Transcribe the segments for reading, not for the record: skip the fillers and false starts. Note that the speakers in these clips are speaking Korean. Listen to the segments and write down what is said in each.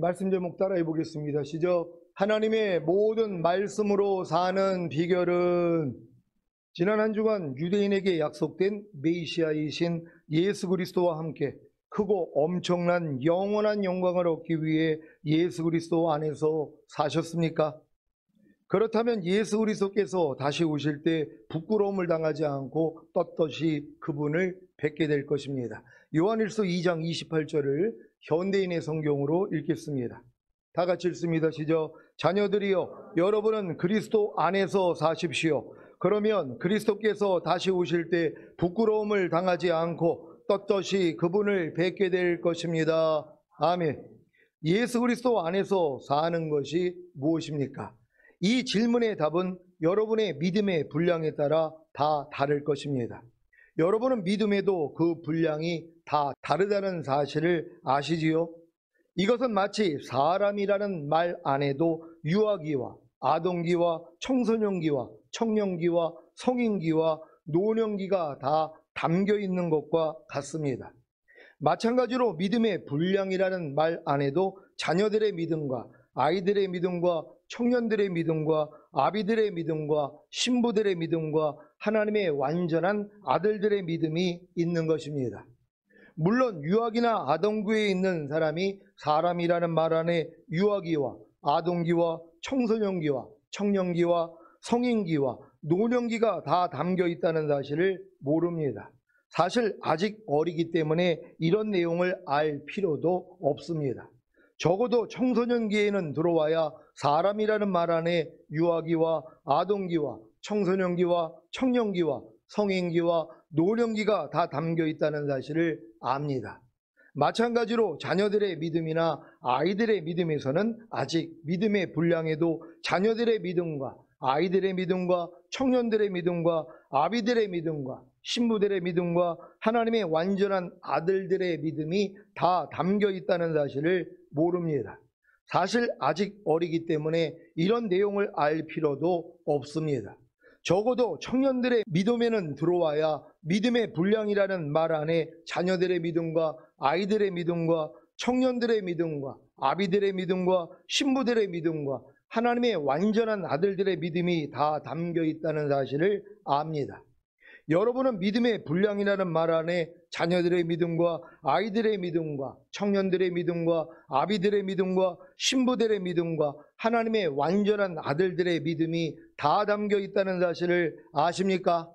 말씀 제목 따라해 보겠습니다. 시작. 하나님의 모든 말씀으로 사는 비결은 지난 한 주간 유대인에게 약속된 메시아이신 예수 그리스도와 함께 크고 엄청난 영원한 영광을 얻기 위해 예수 그리스도 안에서 사셨습니까? 그렇다면 예수 그리스도께서 다시 오실 때 부끄러움을 당하지 않고 떳떳이 그분을 뵙게 될 것입니다. 요한일서 2장 28절을 현대인의 성경으로 읽겠습니다. 다 같이 읽습니다. 시작. 자녀들이여, 여러분은 그리스도 안에서 사십시오. 그러면 그리스도께서 다시 오실 때 부끄러움을 당하지 않고 떳떳이 그분을 뵙게 될 것입니다. 아멘. 예수 그리스도 안에서 사는 것이 무엇입니까? 이 질문의 답은 여러분의 믿음의 분량에 따라 다 다를 것입니다. 여러분은 믿음에도 그 분량이 다 다르다는 사실을 아시지요? 이것은 마치 사람이라는 말 안에도 유아기와 아동기와 청소년기와 청년기와 성인기와 노년기가 다 담겨 있는 것과 같습니다. 마찬가지로 믿음의 분량이라는 말 안에도 자녀들의 믿음과 아이들의 믿음과 청년들의 믿음과 아비들의 믿음과 신부들의 믿음과 하나님의 완전한 아들들의 믿음이 있는 것입니다. 물론 유아기나 아동기에 있는 사람이 사람이라는 말 안에 유아기와 아동기와 청소년기와 청년기와 성인기와 노년기가 다 담겨 있다는 사실을 모릅니다. 사실 아직 어리기 때문에 이런 내용을 알 필요도 없습니다. 적어도 청소년기에는 들어와야 사람이라는 말 안에 유아기와 아동기와 청소년기와 청년기와 성인기와 노년기가 다 담겨 있다는 사실을 압니다. 마찬가지로 자녀들의 믿음이나 아이들의 믿음에서는 아직 믿음의 분량에도 자녀들의 믿음과 아이들의 믿음과 청년들의 믿음과 아비들의 믿음과 신부들의 믿음과 하나님의 완전한 아들들의 믿음이 다 담겨 있다는 사실을 모릅니다. 사실 아직 어리기 때문에 이런 내용을 알 필요도 없습니다. 적어도 청년들의 믿음에는 들어와야 믿음의 분량이라는 말 안에 자녀들의 믿음과 아이들의 믿음과 청년들의 믿음과 아비들의 믿음과 신부들의 믿음과 하나님의 완전한 아들들의 믿음이 다 담겨 있다는 사실을 압니다. 여러분은 믿음의 분량이라는 말 안에 자녀들의 믿음과 아이들의 믿음과 청년들의 믿음과 아비들의 믿음과 신부들의 믿음과 하나님의 완전한 아들들의 믿음이 다 담겨 있다는 사실을 아십니까?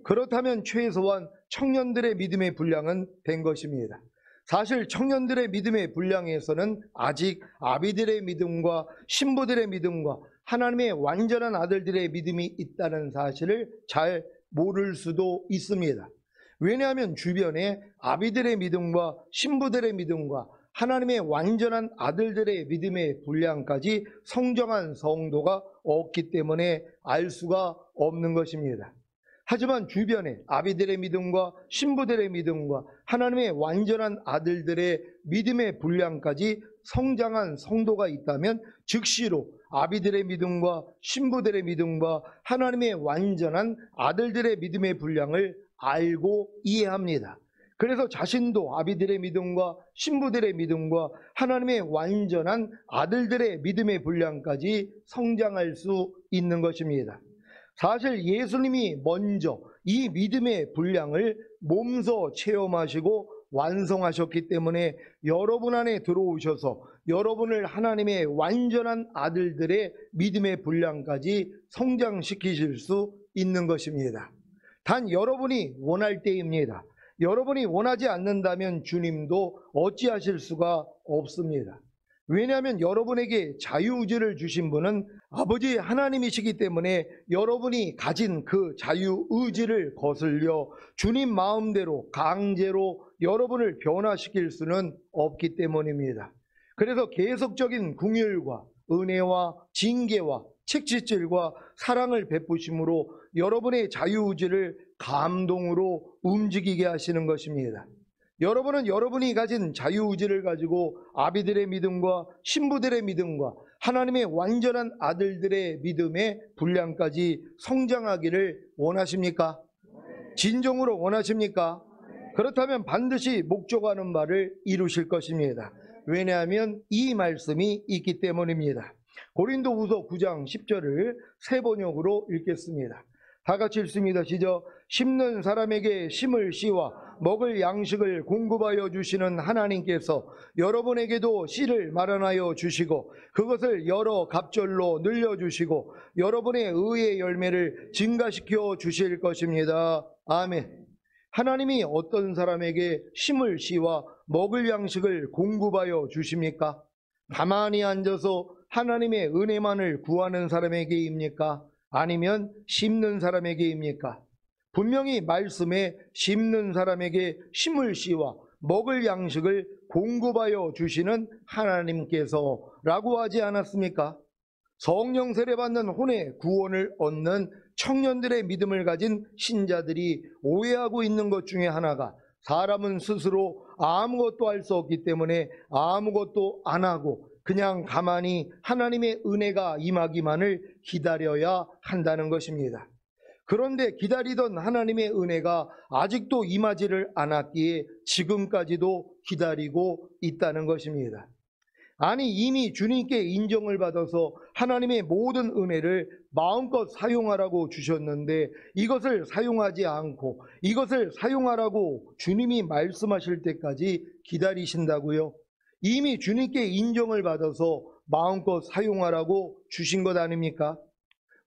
그렇다면 최소한 청년들의 믿음의 분량은 된 것입니다. 사실 청년들의 믿음의 분량에서는 아직 아비들의 믿음과 신부들의 믿음과 하나님의 완전한 아들들의 믿음이 있다는 사실을 잘 모를 수도 있습니다. 왜냐하면 주변에 아비들의 믿음과 신부들의 믿음과 하나님의 완전한 아들들의 믿음의 분량까지 성장한 성도가 없기 때문에 알 수가 없는 것입니다. 하지만 주변에 아비들의 믿음과 신부들의 믿음과 하나님의 완전한 아들들의 믿음의 분량까지 성장한 성도가 있다면 즉시로 아비들의 믿음과 신부들의 믿음과 하나님의 완전한 아들들의 믿음의 분량을 알고 이해합니다. 그래서 자신도 아비들의 믿음과 신부들의 믿음과 하나님의 완전한 아들들의 믿음의 분량까지 성장할 수 있는 것입니다. 사실 예수님이 먼저 이 믿음의 분량을 몸소 체험하시고 완성하셨기 때문에 여러분 안에 들어오셔서 여러분을 하나님의 완전한 아들들의 믿음의 분량까지 성장시키실 수 있는 것입니다. 단 여러분이 원할 때입니다. 여러분이 원하지 않는다면 주님도 어찌하실 수가 없습니다. 왜냐하면 여러분에게 자유의지를 주신 분은 아버지 하나님이시기 때문에 여러분이 가진 그 자유의지를 거슬려 주님 마음대로 강제로 여러분을 변화시킬 수는 없기 때문입니다. 그래서 계속적인 긍휼과 은혜와 징계와 책짓질과 사랑을 베푸심으로 여러분의 자유의지를 감동으로 움직이게 하시는 것입니다. 여러분은 여러분이 가진 자유의지를 가지고 아비들의 믿음과 신부들의 믿음과 하나님의 완전한 아들들의 믿음의 분량까지 성장하기를 원하십니까? 진정으로 원하십니까? 그렇다면 반드시 목적하는 바를 이루실 것입니다. 왜냐하면 이 말씀이 있기 때문입니다. 고린도후서 9장 10절을 새 번역으로 읽겠습니다. 다 같이 읽습니다. 시작. 심는 사람에게 심을 씨와 먹을 양식을 공급하여 주시는 하나님께서 여러분에게도 씨를 마련하여 주시고 그것을 여러 갑절로 늘려주시고 여러분의 의의 열매를 증가시켜 주실 것입니다. 아멘. 하나님이 어떤 사람에게 심을 씨와 먹을 양식을 공급하여 주십니까? 가만히 앉아서 하나님의 은혜만을 구하는 사람에게입니까? 아니면 심는 사람에게입니까? 분명히 말씀에 심는 사람에게 심을 씨와 먹을 양식을 공급하여 주시는 하나님께서라고 하지 않았습니까? 성령 세례받는 혼의 구원을 얻는 청년들의 믿음을 가진 신자들이 오해하고 있는 것 중에 하나가 사람은 스스로 아무것도 할 수 없기 때문에 아무것도 안 하고 그냥 가만히 하나님의 은혜가 임하기만을 기다려야 한다는 것입니다. 그런데 기다리던 하나님의 은혜가 아직도 임하지를 않았기에 지금까지도 기다리고 있다는 것입니다. 아니 이미 주님께 인정을 받아서 하나님의 모든 은혜를 마음껏 사용하라고 주셨는데 이것을 사용하지 않고 이것을 사용하라고 주님이 말씀하실 때까지 기다리신다고요? 이미 주님께 인정을 받아서 마음껏 사용하라고 주신 것 아닙니까?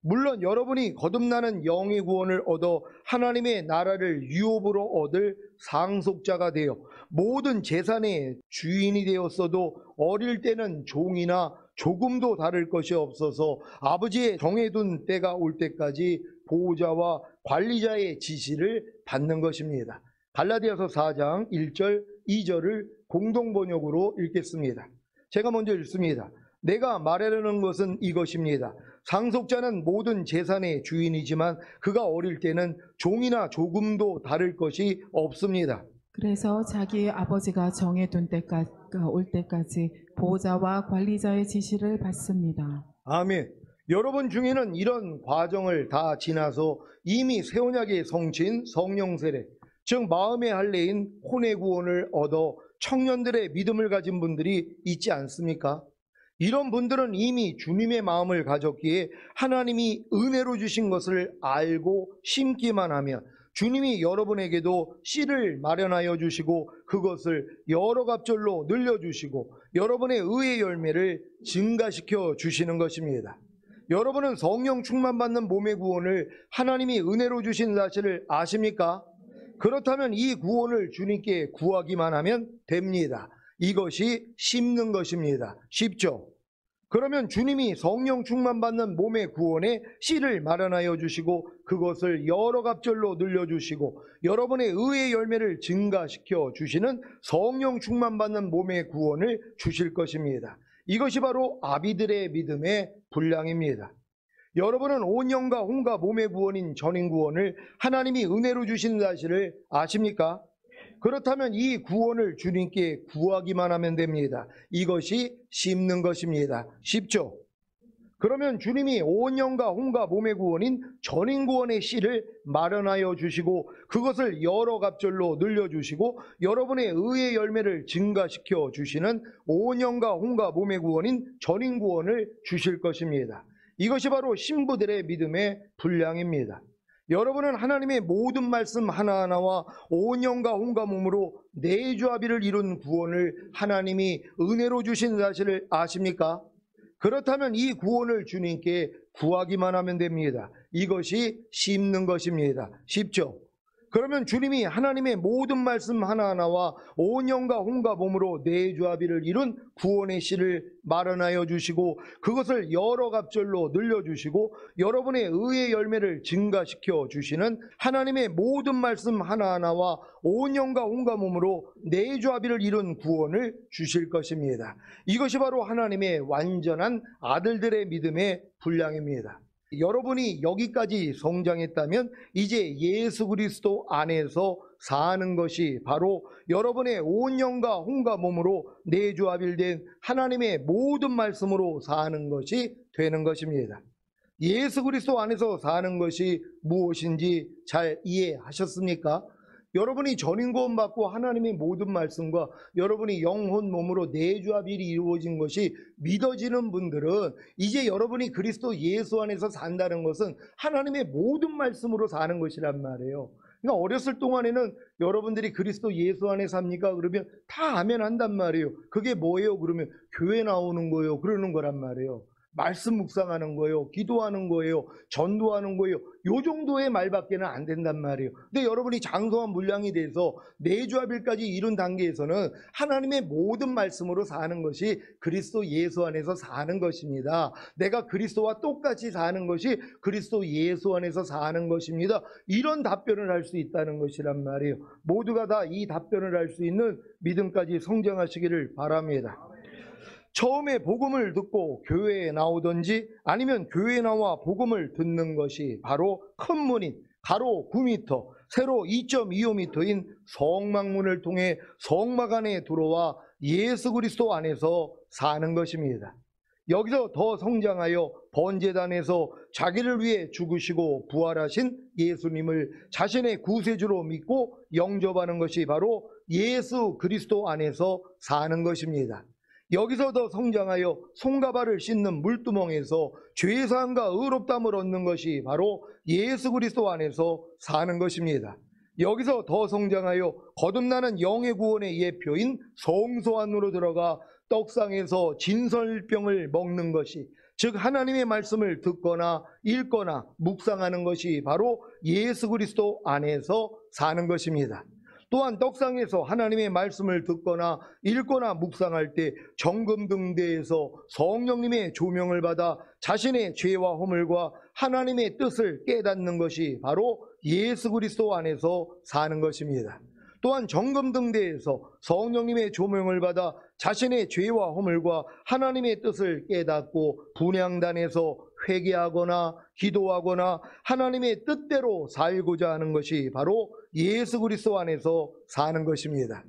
물론 여러분이 거듭나는 영의 구원을 얻어 하나님의 나라를 유업으로 얻을 상속자가 되어 모든 재산의 주인이 되었어도 어릴 때는 종이나 조금도 다를 것이 없어서 아버지의 정해둔 때가 올 때까지 보호자와 관리자의 지시를 받는 것입니다. 갈라디아서 4장 1절 2절을 공동번역으로 읽겠습니다. 제가 먼저 읽습니다. 내가 말하려는 것은 이것입니다. 상속자는 모든 재산의 주인이지만 그가 어릴 때는 종이나 조금도 다를 것이 없습니다. 그래서 자기의 아버지가 정해둔 때가 올 때까지 보호자와 관리자의 지시를 받습니다. 아멘. 여러분 중에는 이런 과정을 다 지나서 이미 새 언약의 성취인 성령 세례, 즉 마음의 할례인 혼의 구원을 얻어 청년들의 믿음을 가진 분들이 있지 않습니까? 이런 분들은 이미 주님의 마음을 가졌기에 하나님이 은혜로 주신 것을 알고 심기만 하면 주님이 여러분에게도 씨를 마련하여 주시고 그것을 여러 갑절로 늘려주시고 여러분의 의의 열매를 증가시켜 주시는 것입니다. 여러분은 성령 충만받는 몸의 구원을 하나님이 은혜로 주신 사실을 아십니까? 그렇다면 이 구원을 주님께 구하기만 하면 됩니다. 이것이 심는 것입니다. 쉽죠? 그러면 주님이 성령 충만받는 몸의 구원에 씨를 마련하여 주시고 그것을 여러 갑절로 늘려주시고 여러분의 의의 열매를 증가시켜 주시는 성령 충만받는 몸의 구원을 주실 것입니다. 이것이 바로 아비들의 믿음의 분량입니다. 여러분은 온 영과 혼과 몸의 구원인 전인 구원을 하나님이 은혜로 주신 사실을 아십니까? 그렇다면 이 구원을 주님께 구하기만 하면 됩니다. 이것이 심는 것입니다. 쉽죠? 그러면 주님이 온 영과 혼과 몸의 구원인 전인 구원의 씨를 마련하여 주시고 그것을 여러 갑절로 늘려주시고 여러분의 의의 열매를 증가시켜 주시는 온 영과 혼과 몸의 구원인 전인 구원을 주실 것입니다. 이것이 바로 신부들의 믿음의 분량입니다. 여러분은 하나님의 모든 말씀 하나하나와 온 영과 혼과 몸으로 내조합의를 이룬 구원을 하나님이 은혜로 주신 사실을 아십니까? 그렇다면 이 구원을 주님께 구하기만 하면 됩니다. 이것이 심는 것입니다. 쉽죠? 그러면 주님이 하나님의 모든 말씀 하나하나와 온 영과 혼과 몸으로 내조합의를 이룬 구원의 씨를 마련하여 주시고 그것을 여러 갑절로 늘려주시고 여러분의 의의 열매를 증가시켜 주시는 하나님의 모든 말씀 하나하나와 온 영과 혼과 몸으로 내조합의를 이룬 구원을 주실 것입니다. 이것이 바로 하나님의 완전한 아들들의 믿음의 분량입니다. 여러분이 여기까지 성장했다면 이제 예수 그리스도 안에서 사는 것이 바로 여러분의 온 영과 혼과 몸으로 내조합일된 하나님의 모든 말씀으로 사는 것이 되는 것입니다. 예수 그리스도 안에서 사는 것이 무엇인지 잘 이해하셨습니까? 여러분이 전인 구원 받고 하나님의 모든 말씀과 여러분이 영혼 몸으로 내주합일이 이루어진 것이 믿어지는 분들은 이제 여러분이 그리스도 예수 안에서 산다는 것은 하나님의 모든 말씀으로 사는 것이란 말이에요. 그러니까 어렸을 동안에는 여러분들이 그리스도 예수 안에 삽니까? 그러면 다 아멘 한단 말이에요. 그게 뭐예요? 그러면 교회 나오는 거예요. 그러는 거란 말이에요. 말씀 묵상하는 거예요. 기도하는 거예요. 전도하는 거예요. 요 정도의 말밖에는 안 된단 말이에요. 근데 여러분이 장성한 물량이 돼서 내주합일까지 이룬 단계에서는 하나님의 모든 말씀으로 사는 것이 그리스도 예수 안에서 사는 것입니다. 내가 그리스도와 똑같이 사는 것이 그리스도 예수 안에서 사는 것입니다. 이런 답변을 할 수 있다는 것이란 말이에요. 모두가 다 이 답변을 할 수 있는 믿음까지 성장하시기를 바랍니다. 처음에 복음을 듣고 교회에 나오든지 아니면 교회에 나와 복음을 듣는 것이 바로 큰 문인 가로 9m, 세로 2.25m인 성막문을 통해 성막 안에 들어와 예수 그리스도 안에서 사는 것입니다. 여기서 더 성장하여 번제단에서 자기를 위해 죽으시고 부활하신 예수님을 자신의 구세주로 믿고 영접하는 것이 바로 예수 그리스도 안에서 사는 것입니다. 여기서 더 성장하여 손과 발을 씻는 물두멍에서 죄사함과 의롭다함을 얻는 것이 바로 예수 그리스도 안에서 사는 것입니다. 여기서 더 성장하여 거듭나는 영의 구원의 예표인 성소 안으로 들어가 떡상에서 진설병을 먹는 것이, 즉 하나님의 말씀을 듣거나 읽거나 묵상하는 것이 바로 예수 그리스도 안에서 사는 것입니다. 또한 떡상에서 하나님의 말씀을 듣거나 읽거나 묵상할 때 정금등대에서 성령님의 조명을 받아 자신의 죄와 허물과 하나님의 뜻을 깨닫는 것이 바로 예수 그리스도 안에서 사는 것입니다. 또한 정금등대에서 성령님의 조명을 받아 자신의 죄와 허물과 하나님의 뜻을 깨닫고 분향단에서 회개하거나 기도하거나 하나님의 뜻대로 살고자 하는 것이 바로 예수 그리스도 안에서 사는 것입니다.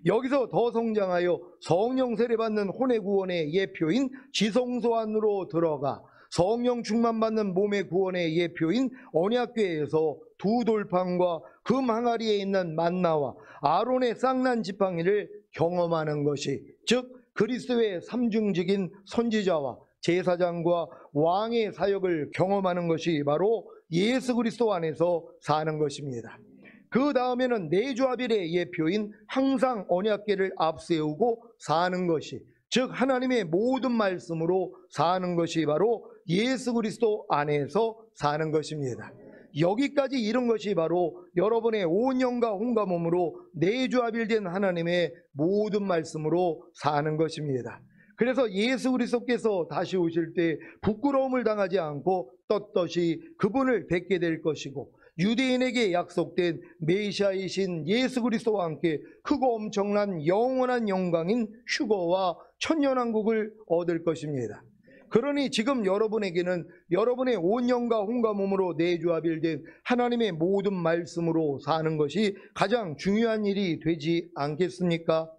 여기서 더 성장하여 성령 세례받는 혼의 구원의 예표인 지성소 안으로 들어가 성령 충만받는 몸의 구원의 예표인 언약궤에서 두 돌판과 금 항아리에 있는 만나와 아론의 쌍난 지팡이를 경험하는 것이, 즉 그리스도의 삼중직인 선지자와 제사장과 왕의 사역을 경험하는 것이 바로 예수 그리스도 안에서 사는 것입니다. 그 다음에는 내주합일의 예표인 항상 언약궤를 앞세우고 사는 것이, 즉 하나님의 모든 말씀으로 사는 것이 바로 예수 그리스도 안에서 사는 것입니다. 여기까지 이른 것이 바로 여러분의 온 영과 혼과 몸으로 내주합일된 하나님의 모든 말씀으로 사는 것입니다. 그래서 예수 그리스도께서 다시 오실 때 부끄러움을 당하지 않고 떳떳이 그분을 뵙게 될 것이고, 유대인에게 약속된 메시아이신 예수 그리스도와 함께 크고 엄청난 영원한 영광인 휴거와 천년왕국을 얻을 것입니다. 그러니 지금 여러분에게는 여러분의 온 영과 혼과 몸으로 내주합일된 하나님의 모든 말씀으로 사는 것이 가장 중요한 일이 되지 않겠습니까?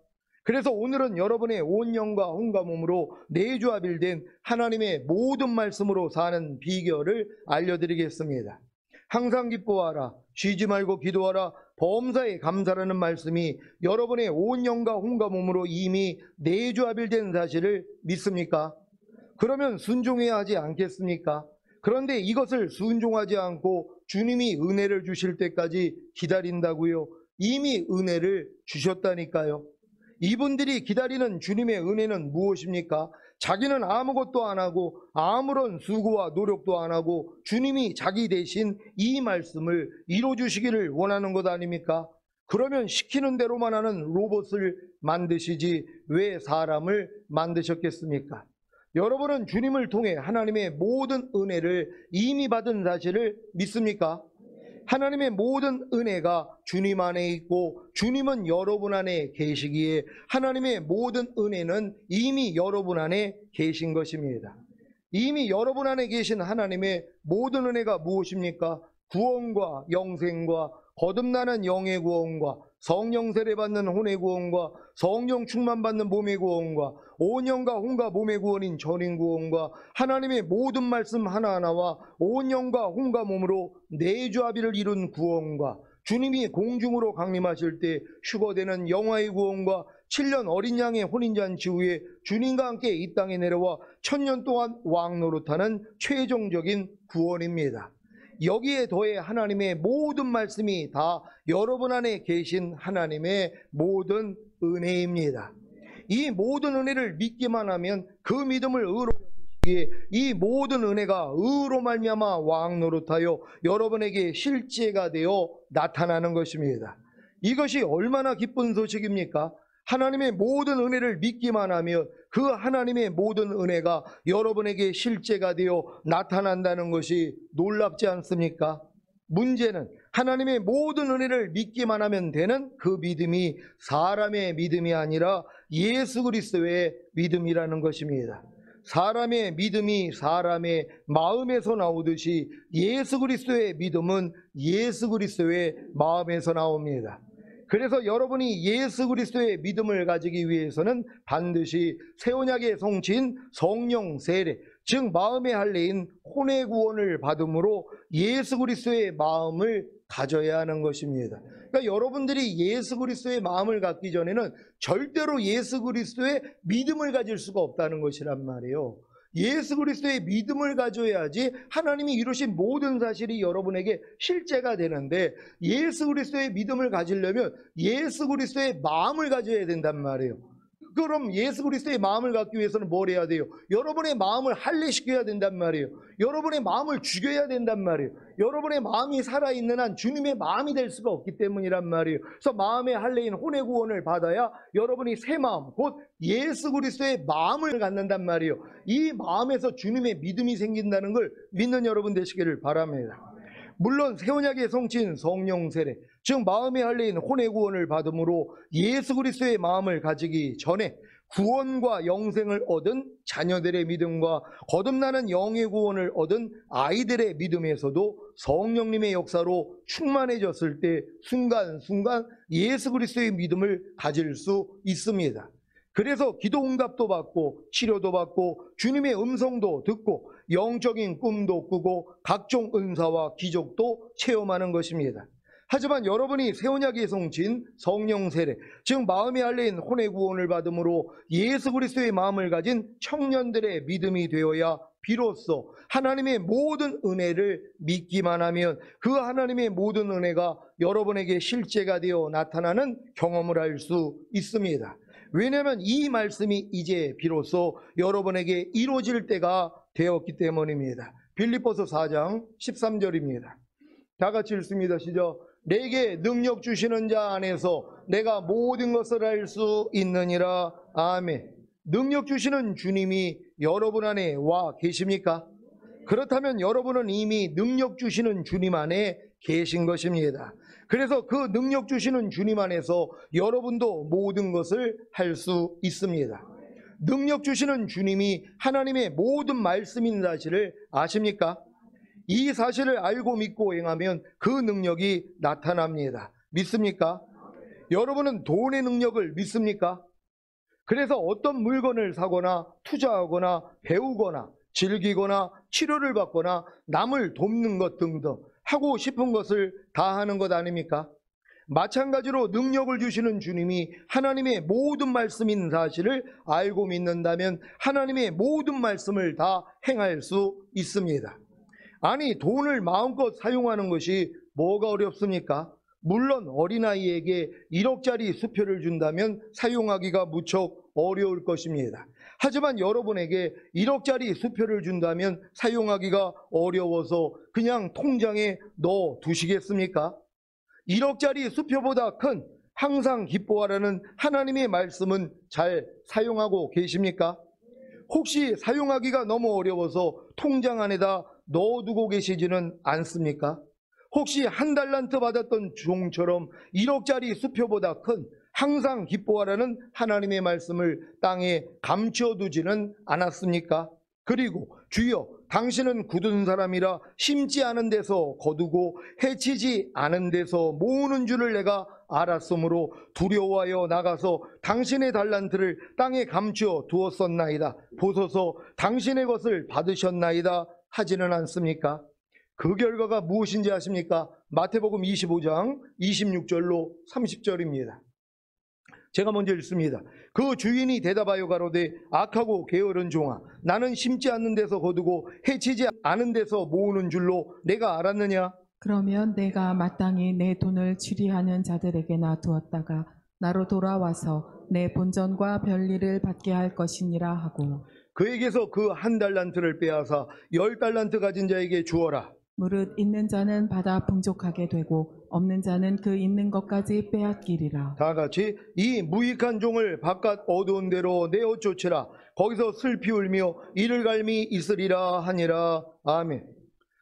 그래서 오늘은 여러분의 온 영과 혼과 몸으로 내주합일된 하나님의 모든 말씀으로 사는 비결을 알려드리겠습니다. 항상 기뻐하라, 쉬지 말고 기도하라, 범사에 감사라는 말씀이 여러분의 온 영과 혼과 몸으로 이미 내주합일된 사실을 믿습니까? 그러면 순종해야 하지 않겠습니까? 그런데 이것을 순종하지 않고 주님이 은혜를 주실 때까지 기다린다고요? 이미 은혜를 주셨다니까요. 이분들이 기다리는 주님의 은혜는 무엇입니까? 자기는 아무것도 안 하고 아무런 수고와 노력도 안 하고 주님이 자기 대신 이 말씀을 이루어주시기를 원하는 것 아닙니까? 그러면 시키는 대로만 하는 로봇을 만드시지 왜 사람을 만드셨겠습니까? 여러분은 주님을 통해 하나님의 모든 은혜를 이미 받은 사실을 믿습니까? 하나님의 모든 은혜가 주님 안에 있고 주님은 여러분 안에 계시기에 하나님의 모든 은혜는 이미 여러분 안에 계신 것입니다. 이미 여러분 안에 계신 하나님의 모든 은혜가 무엇입니까? 구원과 영생과 거듭나는 영의 구원과 성령 세례받는 혼의 구원과 성령 충만받는 몸의 구원과 온 영과 혼과 몸의 구원인 전인 구원과 하나님의 모든 말씀 하나하나와 온 영과 혼과 몸으로 내주합일을 이룬 구원과 주님이 공중으로 강림하실 때 휴거되는 영화의 구원과 7년 어린 양의 혼인잔치 후에 주님과 함께 이 땅에 내려와 1000년 동안 왕노릇하는 최종적인 구원입니다. 여기에 더해 하나님의 모든 말씀이 다 여러분 안에 계신 하나님의 모든 은혜입니다. 이 모든 은혜를 믿기만 하면 그 믿음을 의로 여기시기에 이 모든 은혜가 의로 말미암아 왕노릇하여 여러분에게 실제가 되어 나타나는 것입니다. 이것이 얼마나 기쁜 소식입니까? 하나님의 모든 은혜를 믿기만 하면 그 하나님의 모든 은혜가 여러분에게 실제가 되어 나타난다는 것이 놀랍지 않습니까? 문제는 하나님의 모든 은혜를 믿기만 하면 되는 그 믿음이 사람의 믿음이 아니라 예수 그리스도의 믿음이라는 것입니다. 사람의 믿음이 사람의 마음에서 나오듯이 예수 그리스도의 믿음은 예수 그리스도의 마음에서 나옵니다. 그래서 여러분이 예수 그리스도의 믿음을 가지기 위해서는 반드시 새 언약의 성취인 성령 세례, 즉 마음의 할례인 혼의 구원을 받음으로 예수 그리스도의 마음을 가져야 하는 것입니다. 그러니까 여러분들이 예수 그리스도의 마음을 갖기 전에는 절대로 예수 그리스도의 믿음을 가질 수가 없다는 것이란 말이에요. 예수 그리스도의 믿음을 가져야지 하나님이 이루신 모든 사실이 여러분에게 실제가 되는데, 예수 그리스도의 믿음을 가지려면 예수 그리스도의 마음을 가져야 된단 말이에요. 그럼 예수 그리스도의 마음을 갖기 위해서는 뭘 해야 돼요? 여러분의 마음을 할례시켜야 된단 말이에요. 여러분의 마음을 죽여야 된단 말이에요. 여러분의 마음이 살아있는 한 주님의 마음이 될 수가 없기 때문이란 말이에요. 그래서 마음의 할례인 혼의 구원을 받아야 여러분이 새 마음, 곧 예수 그리스도의 마음을 갖는단 말이에요. 이 마음에서 주님의 믿음이 생긴다는 걸 믿는 여러분 되시기를 바랍니다. 물론 새 언약의 성취인 성령 세례, 즉 마음의 할례인 혼의 구원을 받음으로 예수 그리스도의 마음을 가지기 전에 구원과 영생을 얻은 자녀들의 믿음과 거듭나는 영의 구원을 얻은 아이들의 믿음에서도 성령님의 역사로 충만해졌을 때 순간순간 예수 그리스도의 믿음을 가질 수 있습니다. 그래서 기도 응답도 받고 치료도 받고 주님의 음성도 듣고 영적인 꿈도 꾸고 각종 은사와 기적도 체험하는 것입니다. 하지만 여러분이 새 언약의 성취인 성령 세례, 즉 마음의 할례인 혼의 구원을 받음으로 예수 그리스도의 마음을 가진 청년들의 믿음이 되어야 비로소 하나님의 모든 은혜를 믿기만 하면 그 하나님의 모든 은혜가 여러분에게 실제가 되어 나타나는 경험을 할 수 있습니다. 왜냐하면 이 말씀이 이제 비로소 여러분에게 이루어질 때가 되었기 때문입니다. 빌립보서 4장 13절입니다. 다 같이 읽습니다. 시작. 내게 능력 주시는 자 안에서 내가 모든 것을 할 수 있느니라. 아멘. 능력 주시는 주님이 여러분 안에 와 계십니까? 그렇다면 여러분은 이미 능력 주시는 주님 안에 계신 것입니다. 그래서 그 능력 주시는 주님 안에서 여러분도 모든 것을 할 수 있습니다. 능력 주시는 주님이 하나님의 모든 말씀인 사실을 아십니까? 이 사실을 알고 믿고 행하면 그 능력이 나타납니다. 믿습니까? 여러분은 돈의 능력을 믿습니까? 그래서 어떤 물건을 사거나 투자하거나 배우거나 즐기거나 치료를 받거나 남을 돕는 것 등등 하고 싶은 것을 다 하는 것 아닙니까? 마찬가지로 능력을 주시는 주님이 하나님의 모든 말씀인 사실을 알고 믿는다면 하나님의 모든 말씀을 다 행할 수 있습니다. 아니, 돈을 마음껏 사용하는 것이 뭐가 어렵습니까? 물론 어린아이에게 1억짜리 수표를 준다면 사용하기가 무척 어려울 것입니다. 하지만 여러분에게 1억짜리 수표를 준다면 사용하기가 어려워서 그냥 통장에 넣어 두시겠습니까? 1억짜리 수표보다 큰 항상 기뻐하라는 하나님의 말씀은 잘 사용하고 계십니까? 혹시 사용하기가 너무 어려워서 통장 안에다 넣어두고 계시지는 않습니까? 혹시 1달란트 받았던 종처럼 1억짜리 수표보다 큰 항상 기뻐하라는 하나님의 말씀을 땅에 감춰두지는 않았습니까? 그리고 주여, 당신은 굳은 사람이라 심지 않은 데서 거두고 해치지 않은 데서 모으는 줄을 내가 알았으므로 두려워하여 나가서 당신의 달란트를 땅에 감추어 두었었나이다. 보소서, 당신의 것을 받으셨나이다 하지는 않습니까? 그 결과가 무엇인지 아십니까? 마태복음 25장 26절로 30절입니다. 제가 먼저 읽습니다. 그 주인이 대답하여 가로되 악하고 게으른 종아, 나는 심지 않는 데서 거두고 해치지 않은 데서 모으는 줄로 내가 알았느냐? 그러면 내가 마땅히 내 돈을 취리하는 자들에게나 두었다가 나로 돌아와서 내 본전과 별리를 받게 할 것이니라 하고, 그에게서 그 1달란트를 빼앗아 10달란트 가진 자에게 주어라. 무릇 있는 자는 받아 풍족하게 되고 없는 자는 그 있는 것까지 빼앗기리라. 다 같이 이 무익한 종을 바깥 어두운 데로 내어 쫓으라. 거기서 슬피 울며 이를 갈미 있으리라 하니라. 아멘.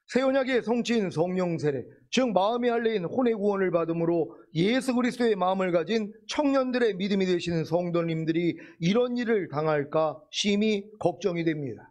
새 언약의 성취인 성령 세례, 즉 마음의 할례인 혼의 구원을 받음으로 예수 그리스도의 마음을 가진 청년들의 믿음이 되시는 성도님들이 이런 일을 당할까 심히 걱정이 됩니다.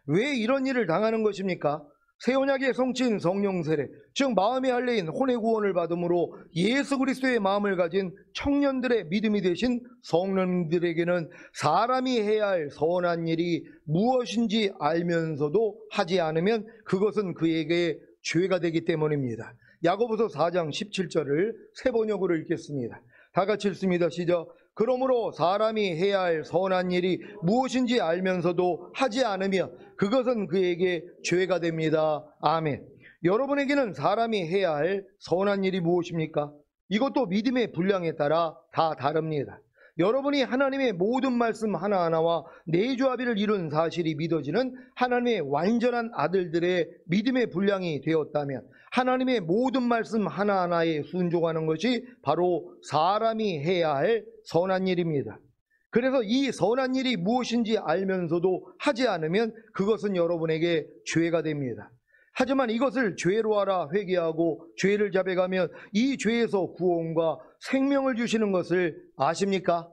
왜 이런 일을 당하는 것입니까? 새 언약의 성취인 성령 세례, 즉 마음의 할례인 혼의 구원을 받음으로 예수 그리스도의 마음을 가진 청년들의 믿음이 되신 성도님들에게는 사람이 해야 할 선한 일이 무엇인지 알면서도 하지 않으면 그것은 그에게 죄가 되기 때문입니다. 야고보서 4장 17절을 새 번역으로 읽겠습니다. 다 같이 읽습니다. 시작. 그러므로 사람이 해야 할 선한 일이 무엇인지 알면서도 하지 않으면 그것은 그에게 죄가 됩니다. 아멘. 여러분에게는 사람이 해야 할 선한 일이 무엇입니까? 이것도 믿음의 분량에 따라 다 다릅니다. 여러분이 하나님의 모든 말씀 하나하나와 내조합의를 이룬 사실이 믿어지는 하나님의 완전한 아들들의 믿음의 분량이 되었다면 하나님의 모든 말씀 하나하나에 순종하는 것이 바로 사람이 해야 할 선한 일입니다. 그래서 이 선한 일이 무엇인지 알면서도 하지 않으면 그것은 여러분에게 죄가 됩니다. 하지만 이것을 죄로 하라 회개하고 죄를 자백하면 이 죄에서 구원과 생명을 주시는 것을 아십니까?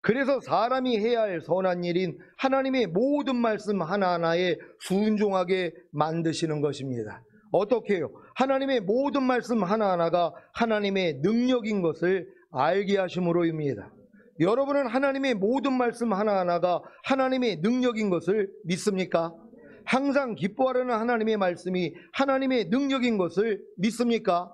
그래서 사람이 해야 할 선한 일인 하나님의 모든 말씀 하나하나에 순종하게 만드시는 것입니다. 어떻게 해요? 하나님의 모든 말씀 하나하나가 하나님의 능력인 것을 알게 하심으로입니다. 여러분은 하나님의 모든 말씀 하나하나가 하나님의 능력인 것을 믿습니까? 항상 기뻐하라는 하나님의 말씀이 하나님의 능력인 것을 믿습니까?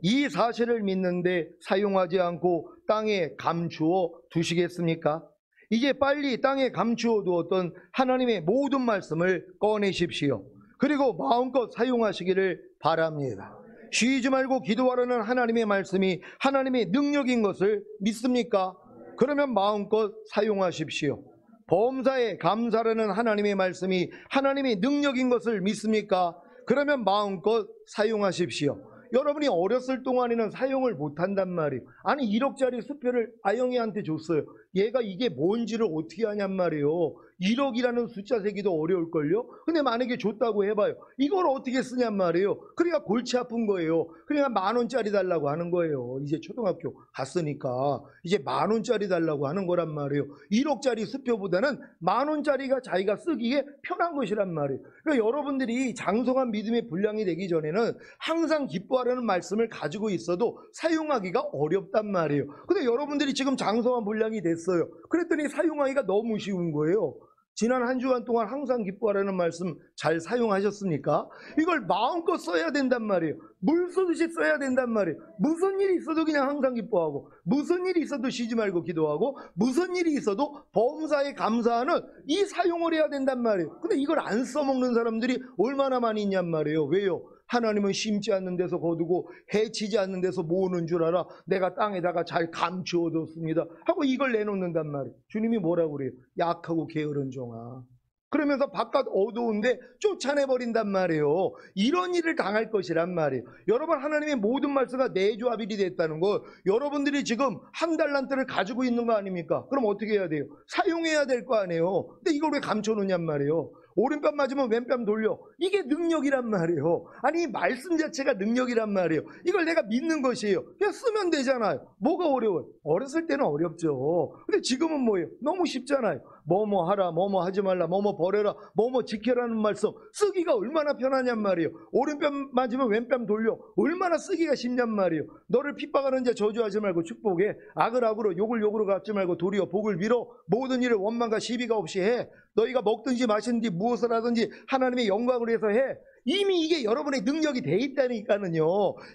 이 사실을 믿는데 사용하지 않고 땅에 감추어 두시겠습니까? 이제 빨리 땅에 감추어 두었던 하나님의 모든 말씀을 꺼내십시오. 그리고 마음껏 사용하시기를 바랍니다. 쉬지 말고 기도하라는 하나님의 말씀이 하나님의 능력인 것을 믿습니까? 그러면 마음껏 사용하십시오. 범사에 감사라는 하나님의 말씀이 하나님의 능력인 것을 믿습니까? 그러면 마음껏 사용하십시오. 여러분이 어렸을 동안에는 사용을 못한단 말이에요. 아니 1억짜리 수표를 아영이한테 줬어요. 얘가 이게 뭔지를 어떻게 하냔 말이에요. 1억이라는 숫자 세기도 어려울걸요. 근데 만약에 줬다고 해봐요. 이걸 어떻게 쓰냔 말이에요. 그러니까 골치 아픈 거예요. 그러니까 10,000원짜리 달라고 하는 거예요. 이제 초등학교 갔으니까 이제 10,000원짜리 달라고 하는 거란 말이에요. 1억짜리 수표보다는 10,000원짜리가 자기가 쓰기에 편한 것이란 말이에요. 그러니까 여러분들이 장성한 믿음의 분량이 되기 전에는 항상 기뻐하라는 말씀을 가지고 있어도 사용하기가 어렵단 말이에요. 근데 여러분들이 지금 장성한 분량이 됐어요. 그랬더니 사용하기가 너무 쉬운 거예요. 지난 한 주간 동안 항상 기뻐하라는 말씀 잘 사용하셨습니까? 이걸 마음껏 써야 된단 말이에요. 물 쏘듯이 써야 된단 말이에요. 무슨 일이 있어도 그냥 항상 기뻐하고, 무슨 일이 있어도 쉬지 말고 기도하고, 무슨 일이 있어도 범사에 감사하는 이 사용을 해야 된단 말이에요. 근데 이걸 안 써먹는 사람들이 얼마나 많이 있냔 말이에요. 왜요? 하나님은 심지 않는 데서 거두고 해치지 않는 데서 모으는 줄 알아. 내가 땅에다가 잘 감추어뒀습니다 하고 이걸 내놓는단 말이에요. 주님이 뭐라고 그래요? 약하고 게으른 종아. 그러면서 바깥 어두운데 쫓아내버린단 말이에요. 이런 일을 당할 것이란 말이에요. 여러분, 하나님의 모든 말씀가 내조합일이 됐다는 거, 여러분들이 지금 1달란트를 가지고 있는 거 아닙니까? 그럼 어떻게 해야 돼요? 사용해야 될 거 아니에요. 근데 이걸 왜 감춰놓냔 말이에요. 오른뺨 맞으면 왼뺨 돌려. 이게 능력이란 말이에요. 아니, 말씀 자체가 능력이란 말이에요. 이걸 내가 믿는 것이에요. 그냥 쓰면 되잖아요. 뭐가 어려워요? 어렸을 때는 어렵죠. 근데 지금은 뭐예요? 너무 쉽잖아요. 뭐뭐 하라, 뭐뭐 하지 말라, 뭐뭐 버려라, 뭐뭐 지켜라는 말씀 쓰기가 얼마나 편하냔 말이에요. 오른뺨 맞으면 왼뺨 돌려. 얼마나 쓰기가 쉽냔 말이에요. 너를 핍박하는 자 저주하지 말고 축복해. 악을 악으로 욕을 욕으로 갚지 말고 도리어 복을 빌어. 모든 일을 원망과 시비가 없이 해. 너희가 먹든지 마시든지 무엇을 하든지 하나님의 영광을 위해서 해. 이미 이게 여러분의 능력이 돼 있다니까는요.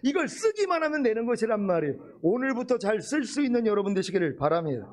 이걸 쓰기만 하면 되는 것이란 말이에요. 오늘부터 잘 쓸 수 있는 여러분 되시기를 바랍니다.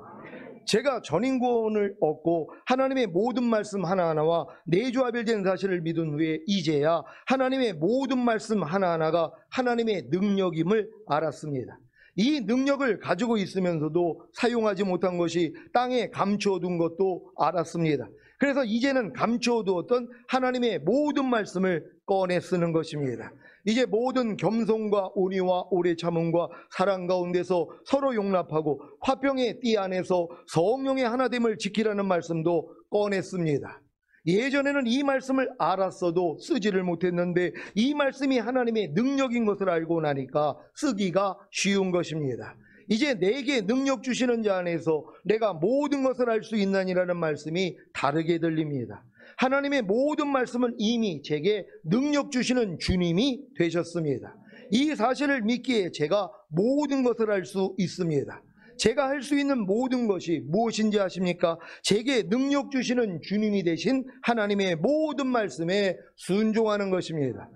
제가 전인구원을 얻고 하나님의 모든 말씀 하나하나와 내조합일된 사실을 믿은 후에 이제야 하나님의 모든 말씀 하나하나가 하나님의 능력임을 알았습니다. 이 능력을 가지고 있으면서도 사용하지 못한 것이 땅에 감추어둔 것도 알았습니다. 그래서 이제는 감추어두었던 하나님의 모든 말씀을 꺼내 쓰는 것입니다. 이제 모든 겸손과 온유와 오래 참음과 사랑 가운데서 서로 용납하고 화평의 띠 안에서 성령의 하나됨을 지키라는 말씀도 꺼냈습니다. 예전에는 이 말씀을 알았어도 쓰지를 못했는데 이 말씀이 하나님의 능력인 것을 알고 나니까 쓰기가 쉬운 것입니다. 이제 내게 능력 주시는 자 안에서 내가 모든 것을 할 수 있나니라는 말씀이 다르게 들립니다. 하나님의 모든 말씀은 이미 제게 능력 주시는 주님이 되셨습니다. 이 사실을 믿기에 제가 모든 것을 할 수 있습니다. 제가 할 수 있는 모든 것이 무엇인지 아십니까? 제게 능력 주시는 주님이 되신 하나님의 모든 말씀에 순종하는 것입니다.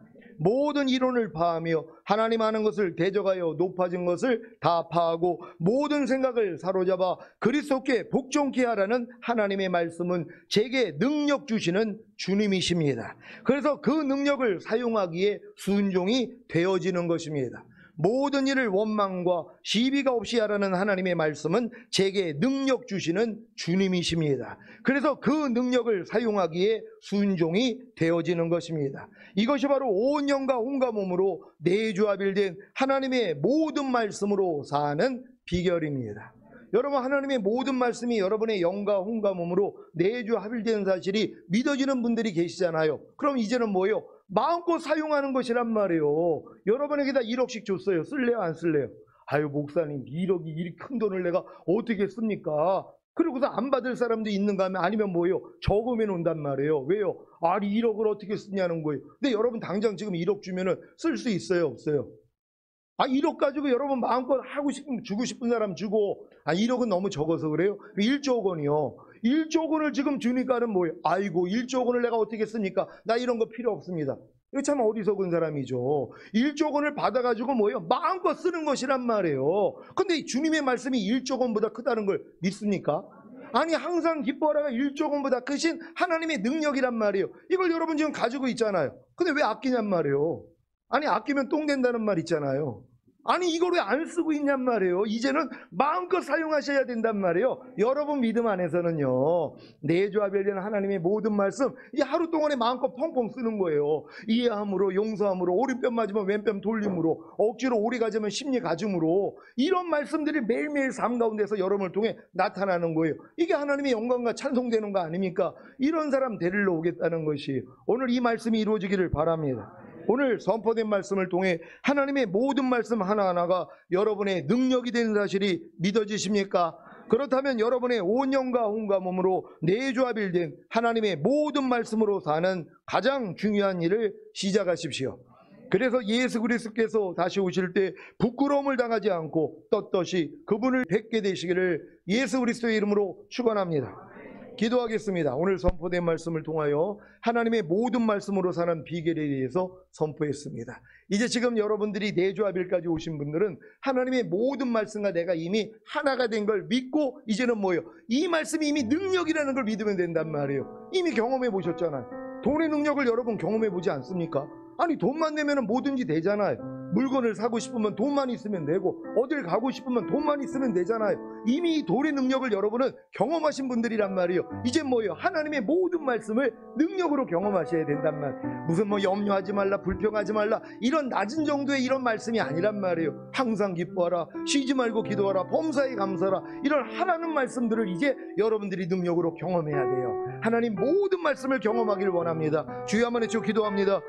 모든 이론을 파하며 하나님 아는 것을 대적하여 높아진 것을 다 파하고 모든 생각을 사로잡아 그리스도께 복종케 하라는 하나님의 말씀은 제게 능력 주시는 주님이십니다. 그래서 그 능력을 사용하기에 순종이 되어지는 것입니다. 모든 일을 원망과 시비가 없이 하라는 하나님의 말씀은 제게 능력 주시는 주님이십니다. 그래서 그 능력을 사용하기에 순종이 되어지는 것입니다. 이것이 바로 온 영과 온과 몸으로 내조합일된 하나님의 모든 말씀으로 사는 비결입니다. 여러분, 하나님의 모든 말씀이 여러분의 영과 혼과 몸으로 내조합일된 사실이 믿어지는 분들이 계시잖아요. 그럼 이제는 뭐예요? 마음껏 사용하는 것이란 말이에요. 여러분에게 다 1억씩 줬어요. 쓸래요, 안 쓸래요? 아유, 목사님, 1억이 이리 큰 돈을 내가 어떻게 씁니까? 그리고서 안 받을 사람도 있는가 하면 아니면 뭐예요? 저금해 놓는단 말이에요. 왜요? 아니 1억을 어떻게 쓰냐는 거예요. 근데 여러분 당장 지금 1억 주면은 쓸 수 있어요, 없어요? 1억 가지고 여러분 마음껏 하고 싶으면 주고 싶은 사람 주고, 1억은 너무 적어서 그래요? 1조 원이요. 1조 원을 지금 주니까는 뭐예요? 아이고, 1조 원을 내가 어떻게 씁니까? 나 이런 거 필요 없습니다. 이거 참 어리석은 사람이죠. 1조 원을 받아가지고 뭐예요? 마음껏 쓰는 것이란 말이에요. 근데 주님의 말씀이 1조 원보다 크다는 걸 믿습니까? 아니, 항상 기뻐하라가 1조 원보다 크신 하나님의 능력이란 말이에요. 이걸 여러분 지금 가지고 있잖아요. 근데 왜 아끼냔 말이에요. 아니, 아끼면 똥 된다는 말 있잖아요. 아니, 이걸 왜 안 쓰고 있냔 말이에요. 이제는 마음껏 사용하셔야 된단 말이에요. 여러분 믿음 안에서는요, 내조합일된 하나님의 모든 말씀 이 하루 동안에 마음껏 펑펑 쓰는 거예요. 이해함으로, 용서함으로, 오른뺨 맞으면 왼뺨 돌림으로, 억지로 오리 가지면 심리 가짐으로, 이런 말씀들이 매일매일 삶 가운데서 여러분을 통해 나타나는 거예요. 이게 하나님의 영광과 찬송되는 거 아닙니까? 이런 사람 데리러 오겠다는 것이 오늘 이 말씀이 이루어지기를 바랍니다. 오늘 선포된 말씀을 통해 하나님의 모든 말씀 하나하나가 여러분의 능력이 되는 사실이 믿어지십니까? 그렇다면 여러분의 온 영과 온과 몸으로 내조합일된 하나님의 모든 말씀으로 사는 가장 중요한 일을 시작하십시오. 그래서 예수 그리스도께서 다시 오실 때 부끄러움을 당하지 않고 떳떳이 그분을 뵙게 되시기를 예수 그리스도의 이름으로 축원합니다. 기도하겠습니다. 오늘 선포된 말씀을 통하여 하나님의 모든 말씀으로 사는 비결에 대해서 선포했습니다. 이제 지금 여러분들이 내조합일까지 오신 분들은 하나님의 모든 말씀과 내가 이미 하나가 된 걸 믿고 이제는 뭐예요? 이 말씀이 이미 능력이라는 걸 믿으면 된단 말이에요. 이미 경험해 보셨잖아요. 돈의 능력을 여러분 경험해 보지 않습니까? 아니, 돈만 내면 뭐든지 되잖아요. 물건을 사고 싶으면 돈만 있으면 되고, 어딜 가고 싶으면 돈만 있으면 되잖아요. 이미 이 돈의 능력을 여러분은 경험하신 분들이란 말이에요. 이제 뭐예요? 하나님의 모든 말씀을 능력으로 경험하셔야 된단 말이에요. 무슨 뭐 염려하지 말라, 불평하지 말라, 이런 낮은 정도의 이런 말씀이 아니란 말이에요. 항상 기뻐하라, 쉬지 말고 기도하라, 범사에 감사하라, 이런 하라는 말씀들을 이제 여러분들이 능력으로 경험해야 돼요. 하나님 모든 말씀을 경험하기를 원합니다. 주여 한번 외쳐 기도합니다.